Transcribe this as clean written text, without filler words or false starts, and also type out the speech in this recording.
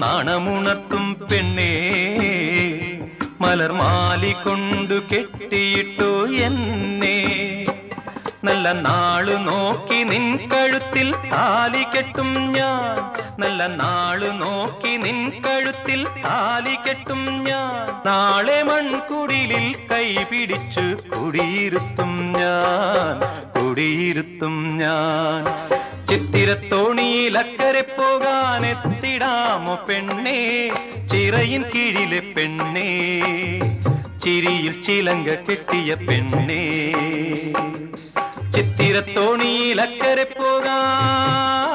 നാണമുണർത്തും പെണ്ണേ മലർമാലി കൊണ്ടു കെട്ടിയിട്ടു എന്നെ നല്ല നാളു നോക്കി നിൻ കഴുത്തിൽ താലി കെട്ടും ഞാൻ നല്ല നാളു നോക്കി നിൻ കഴുത്തിൽ താലി കെട്ടും ഞാൻ നാളെ മൺകുടിലിൽ കൈ പിടിച്ചു കുടിയിരുത്തും ഞാൻ ചിത്തിരത്തോണിയിൽ അക്കരെ പോകാൻ എത്തിടാമോ പെണ്ണേ ചിറയിൻ കീഴിലെ പെണ്ണേ ചിരിയിൽ ചിലങ്ക കെട്ടിയ പെണ്ണേ ചിത്തിരത്തോണിയിൽ അക്കരെ പോകാൻ